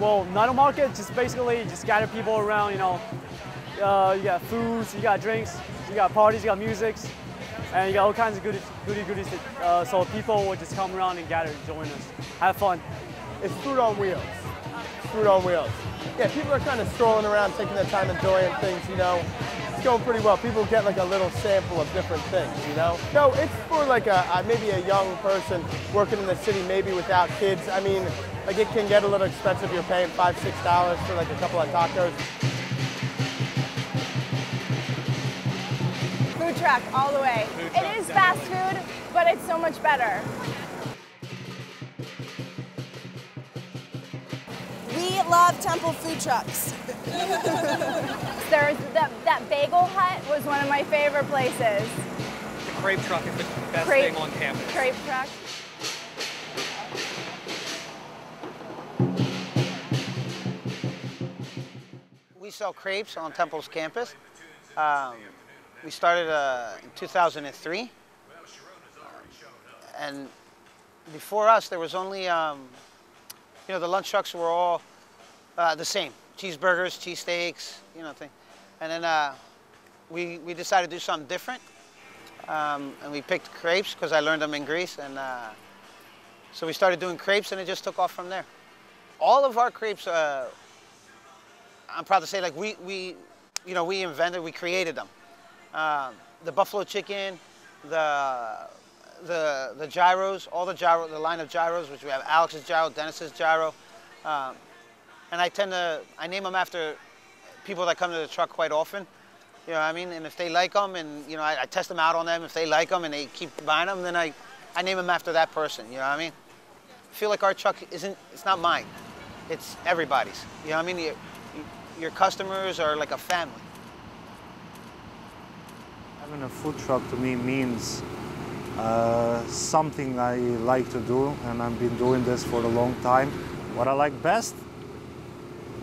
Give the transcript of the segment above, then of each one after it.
Well, night market just basically just gather people around, you know. You got foods, you got drinks, you got parties, you got musics, and you got all kinds of goodies. So people will just come around and gather, join us, have fun. It's food on wheels. Food on wheels. Yeah, people are kind of strolling around, taking their time, enjoying things, you know. It's going pretty well. People get like a little sample of different things, you know. No, it's for like maybe a young person working in the city, maybe without kids. I mean, like it can get a little expensive. You're paying $5, $6 for like a couple of tacos. Food truck all the way. It is fast food, but it's so much better. We love Temple food trucks. There's that Bagel Hut was one of my favorite places. The crepe truck is the best thing on campus. Crepe truck. We sell crepes on Temple's campus. We started in 2003. And before us, there was only, you know, the lunch trucks were all the same. Cheeseburgers, cheesesteaks, you know, thing. And then we decided to do something different. And we picked crepes because I learned them in Greece. And so we started doing crepes and it just took off from there. All of our crepes, I'm proud to say, like we created them. The buffalo chicken, the gyros, all the gyro, the line of gyros, which we have Alex's gyro, Dennis's gyro. And I name them after people that come to the truck quite often. You know what I mean? And if they like them, and you know, I test them out on them. If they like them and they keep buying them, then I name them after that person. You know what I mean? I feel like our truck it's not mine. It's everybody's. You know what I mean? Your customers are like a family. Having a food truck to me means something I like to do, and I've been doing this for a long time. What I like best?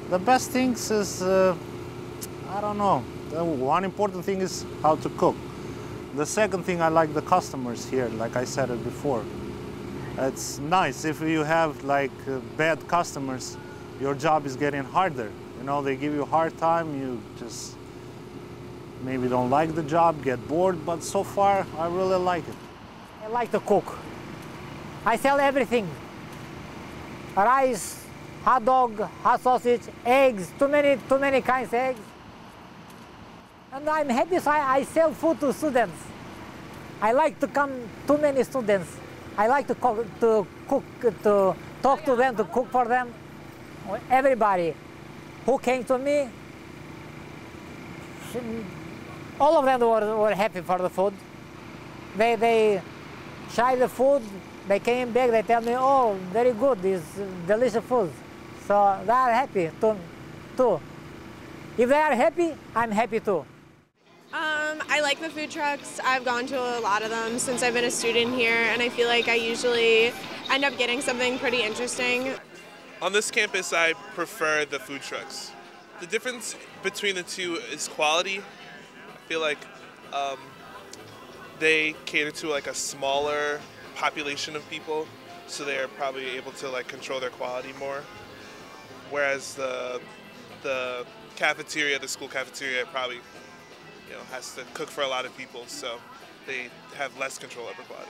The best things is, I don't know. The one important thing is how to cook. The second thing, I like the customers here, like I said it before. It's nice. If you have like bad customers, your job is getting harder. You know, they give you a hard time, you just maybe don't like the job, get bored, but so far I really like it. I like to cook. I sell everything. Rice, hot dog, hot sausage, eggs, too many kinds of eggs. And I'm happy, so I sell food to students. I like to come too many students. I like to talk to them, to cook for them. Everybody who came to me, all of them were happy for the food. They tried the food, they came back, they tell me, oh, very good, it's delicious food. So they are happy too. If they are happy, I'm happy too. I like the food trucks. I've gone to a lot of them since I've been a student here, and I feel like I usually end up getting something pretty interesting. On this campus, I prefer the food trucks. The difference between the two is quality. I feel like they cater to like a smaller population of people, so they're probably able to like control their quality more. Whereas the cafeteria, the school cafeteria, probably has to cook for a lot of people, so they have less control over quality.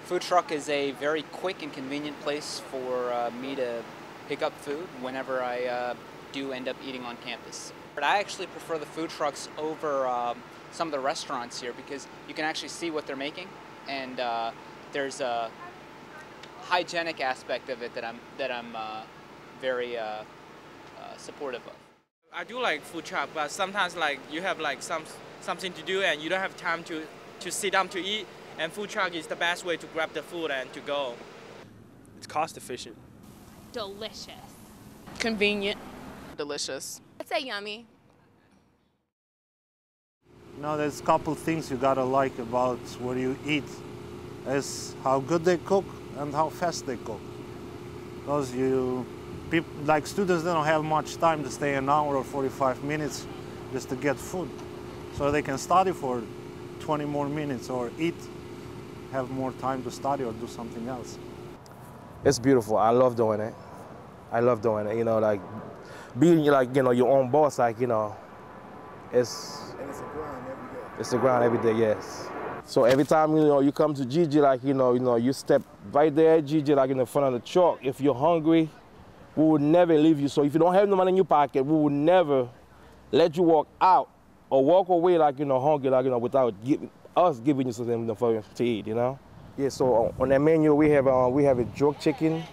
Food truck is a very quick and convenient place for me to pick up food whenever I do end up eating on campus. But I actually prefer the food trucks over some of the restaurants here because you can actually see what they're making, and there's a hygienic aspect of it that I'm very supportive of. I do like food truck, but sometimes like you have like something to do and you don't have time to sit down to eat, and food truck is the best way to grab the food and to go. It's cost efficient. Delicious. Convenient. Delicious. I'd say yummy. You know, there's a couple things you gotta like about where you eat. Is how good they cook and how fast they cook. Because like students, they don't have much time to stay an hour or 45 minutes just to get food. So they can study for 20 more minutes or eat, have more time to study or do something else. It's beautiful. I love doing it. I love doing it, you know, like being like, you know, your own boss, like, you know, it's a grind every day, yes. So every time, you know, you come to Gigi, like, you know, you step right there at Gigi, like in the front of the truck. If you're hungry, we would never leave you. So if you don't have no money in your pocket, we would never let you walk out or walk away, like, you know, hungry, like, you know, without us giving you something, you know, for you to eat, you know? Yeah, so on that menu, we have a jerk chicken,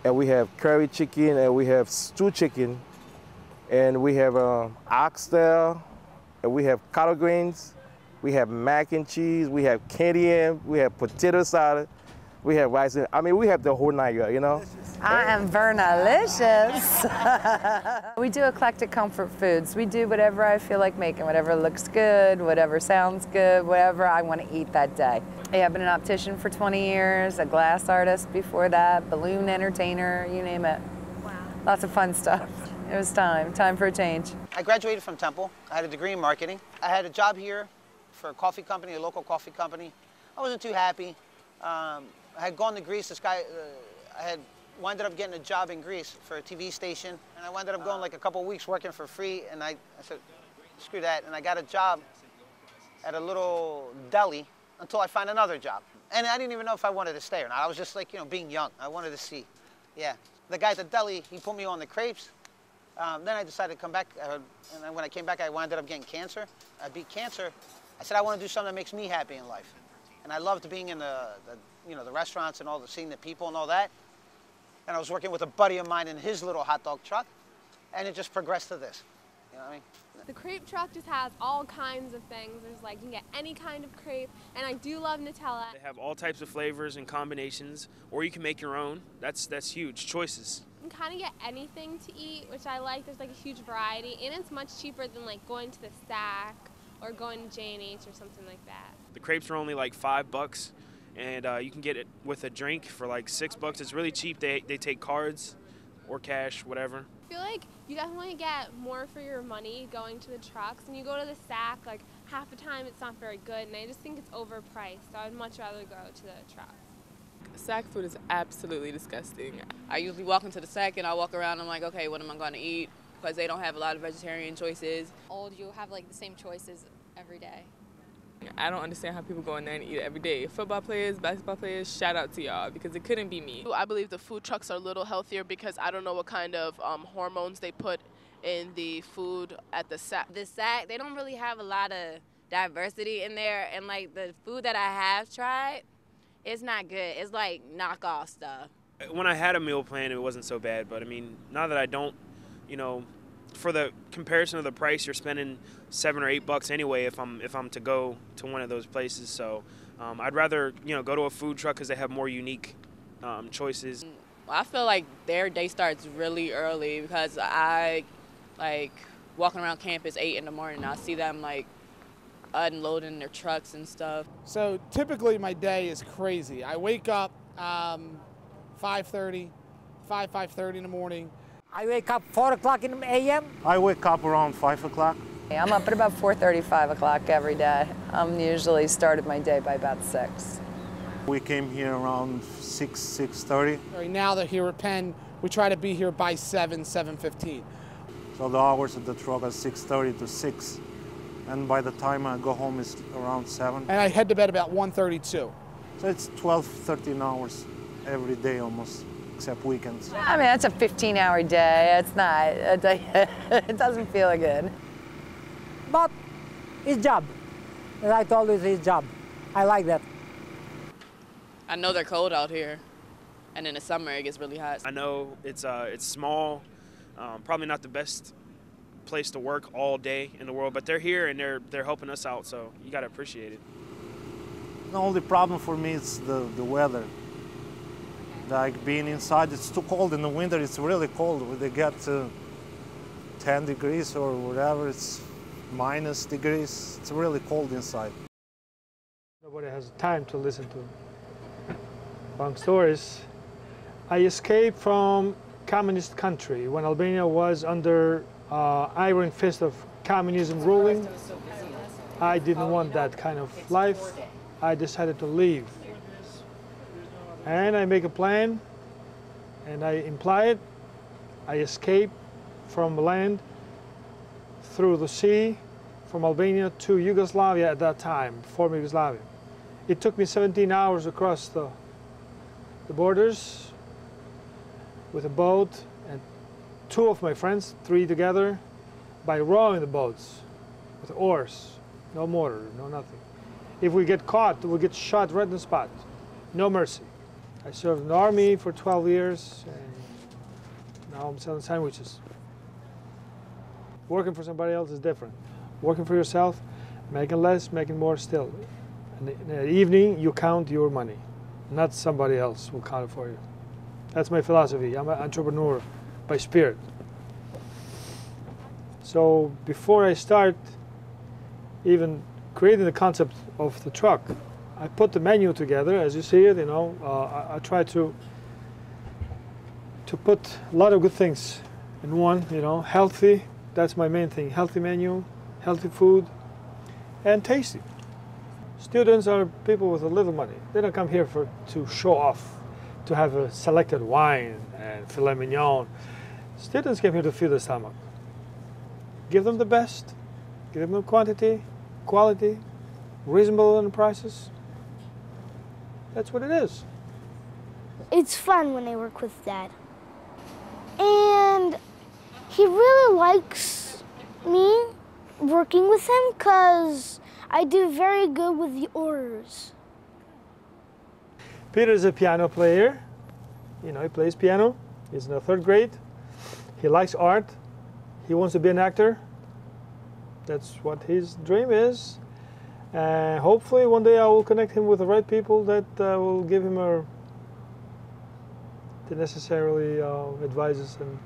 and we have curry chicken, and we have stew chicken, and we have oxtail, and we have collard greens, we have mac and cheese, we have candy yam, we have potato salad, we have rice. I mean, we have the whole night, you know? I am Vernalicious. We do eclectic comfort foods. We do whatever I feel like making, whatever looks good, whatever sounds good, whatever I want to eat that day. Yeah, I've been an optician for 20 years, a glass artist before that, balloon entertainer, you name it. Wow. Lots of fun stuff. It was time for a change. I graduated from Temple. I had a degree in marketing. I had a job here for a coffee company, a local coffee company. I wasn't too happy. I had gone to Greece. This guy, I had wound up getting a job in Greece for a TV station, and I wound up going like a couple of weeks working for free, and I said, screw that, and I got a job at a little deli until I find another job. And I didn't even know if I wanted to stay or not. I was just like, you know, being young. I wanted to see. Yeah. The guy at the deli, he put me on the crepes. Then I decided to come back, and then when I came back, I wound up getting cancer. I beat cancer. I said, I want to do something that makes me happy in life. And I loved being in the restaurants and seeing the people and all that. And I was working with a buddy of mine in his little hot dog truck, and it just progressed to this. You know what I mean? The crepe truck just has all kinds of things. There's like, you can get any kind of crepe, and I do love Nutella. They have all types of flavors and combinations, or you can make your own. That's huge, choices. You can kind of get anything to eat, which I like. There's like a huge variety, and it's much cheaper than like going to the Stack or going to J&H or something like that. The crepes are only like $5, and you can get it with a drink for like $6. It's really cheap. They take cards or cash, whatever. I feel like you definitely get more for your money going to the trucks. When you go to the Stack, like half the time it's not very good, and I just think it's overpriced. So I'd much rather go to the trucks. Stack food is absolutely disgusting. I usually walk into the Stack and I walk around and I'm like, okay, what am I going to eat? Because they don't have a lot of vegetarian choices. Old, you have like the same choices every day. I don't understand how people go in there and eat it every day. Football players, basketball players, shout out to y'all because it couldn't be me. I believe the food trucks are a little healthier because I don't know what kind of hormones they put in the food at the Stack. The Stack, they don't really have a lot of diversity in there, and like the food that I have tried, it's not good. It's like knockoff stuff. When I had a meal plan, it wasn't so bad, but I mean, now that I don't, you know, for the comparison of the price, you're spending $7 or $8 anyway if I'm to go to one of those places. So I'd rather, you know, go to a food truck because they have more unique choices. I feel like their day starts really early because I like walking around campus 8 in the morning. I see them like unloading their trucks and stuff. So typically my day is crazy. I wake up 5:30 in the morning. I wake up 4 o'clock in the a.m. I wake up around 5 o'clock. I'm up at about 4:30, 5 o'clock every day. I'm usually started my day by about 6. We came here around 6:30. Right now they're here at Penn. We try to be here by 7:15. So the hours at the truck are 6:30 to 6. And by the time I go home, it's around 7. And I head to bed about 1:32. So it's 12, 13 hours every day almost, except weekends. I mean, that's a 15-hour day. It's not, it doesn't feel good. But it's job. As I told you, it's his job. I like that. I know they're cold out here, and in the summer it gets really hot. I know it's small, probably not the best place to work all day in the world, but they're here and they're helping us out, so you gotta appreciate it. The only problem for me is the weather. Like being inside, it's too cold in the winter. It's really cold. When they get to 10 degrees or whatever, it's minus degrees. It's really cold inside. Nobody has time to listen to long stories. I escaped from communist country when Albania was under iron fist of communism ruling. I didn't want that kind of life. I decided to leave. And I make a plan, and I imply it, I escaped from land through the sea from Albania to Yugoslavia at that time, former Yugoslavia. It took me 17 hours across the borders with a boat and 2 of my friends, 3 together, by rowing the boats with oars, no motor, no nothing. If we get caught, we get shot right in the spot. No mercy. I served in the army for 12 years, and now I'm selling sandwiches. Working for somebody else is different. Working for yourself, making less, making more still. And in the evening, you count your money, not somebody else will count it for you. That's my philosophy. I'm an entrepreneur by spirit. So before I start even creating the concept of the truck, I put the menu together, as you see it, you know. I try to put a lot of good things in one, you know. Healthy, that's my main thing. Healthy menu, healthy food, and tasty. Students are people with a little money. They don't come here to show off, to have a selected wine and filet mignon. Students came here to fill their stomach. Give them the best, give them the quantity, quality, reasonable in the prices. That's what it is. It's fun when I work with Dad. And he really likes me working with him because I do very good with the orders. Peter's a piano player. You know, he plays piano. He's in the 3rd grade. He likes art. He wants to be an actor. That's what his dream is. And hopefully one day I will connect him with the right people that will give him the necessarily advices and,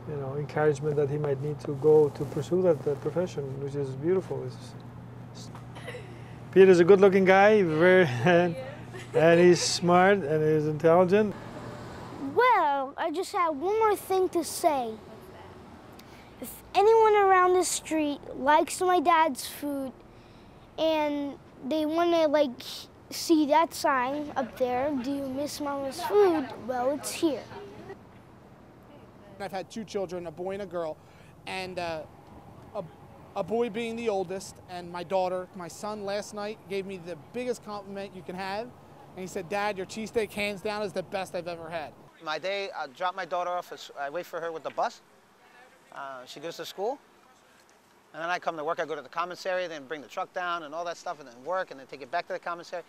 you know, encouragement that he might need to go to pursue that profession, which is beautiful. Peter's a good-looking guy, and he's smart and he's intelligent. Well, I just have one more thing to say. If anyone around the street likes my dad's food and they want to like see that sign up there, do you miss Mama's food? Well, it's here. I've had 2 children, a boy and a girl, and a boy being the oldest, and my daughter, my son last night gave me the biggest compliment you can have, and he said, "Dad, your cheesesteak hands down is the best I've ever had." My day, I drop my daughter off, I wait for her with the bus. She goes to school, and then I come to work. I go to the commissary, then bring the truck down and all that stuff, and then work, and then take it back to the commissary.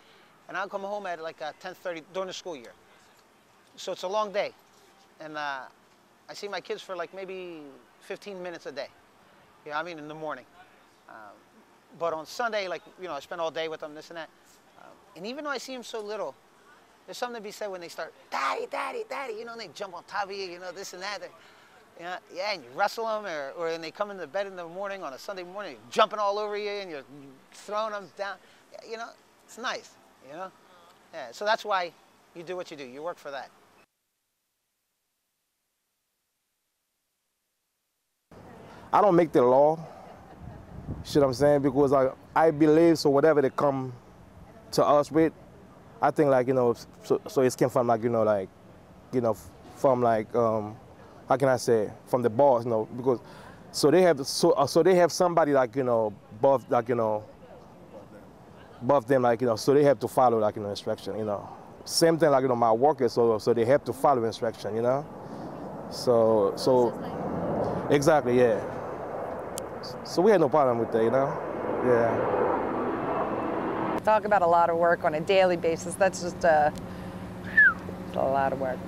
And I'll come home at like 10:30 during the school year. So it's a long day. And I see my kids for like maybe 15 minutes a day. You know, I mean in the morning. But on Sunday, like, you know, I spend all day with them, this and that. And even though I see them so little, there's something to be said when they start, "Daddy, Daddy, Daddy," you know, and they jump on top of you, you know, this and that. Yeah, and you wrestle them, or when they come into bed in the morning on a Sunday morning, you're jumping all over you and you're throwing them down. You know, it's nice, you know? Yeah, so that's why you do what you do. You work for that. I don't make the law, see what I'm saying? Because I believe, so whatever they come to us with, I think like, you know, so it came from like, you know, from like, how can I say, from the boss, you know, because so they have somebody like, you know, above, like, you know, above them, like, you know, so they have to follow like, you know, instruction, you know. Same thing like, you know, my workers, so they have to follow instruction, you know. So exactly, yeah. So we had no problem with that, you know, yeah. Talk about a lot of work on a daily basis. That's just a lot of work.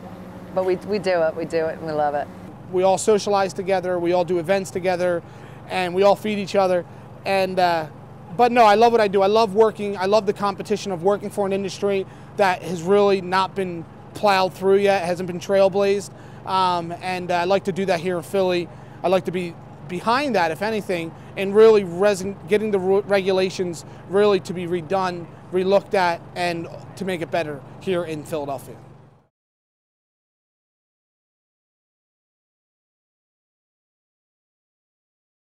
But we do it, and we love it. We all socialize together, we all do events together, and we all feed each other. And but no, I love what I do. I love working. I love the competition of working for an industry that has really not been plowed through yet, hasn't been trailblazed. And I like to do that here in Philly. I like to be behind that, if anything, and really getting the regulations really to be redone, relooked at, and to make it better here in Philadelphia.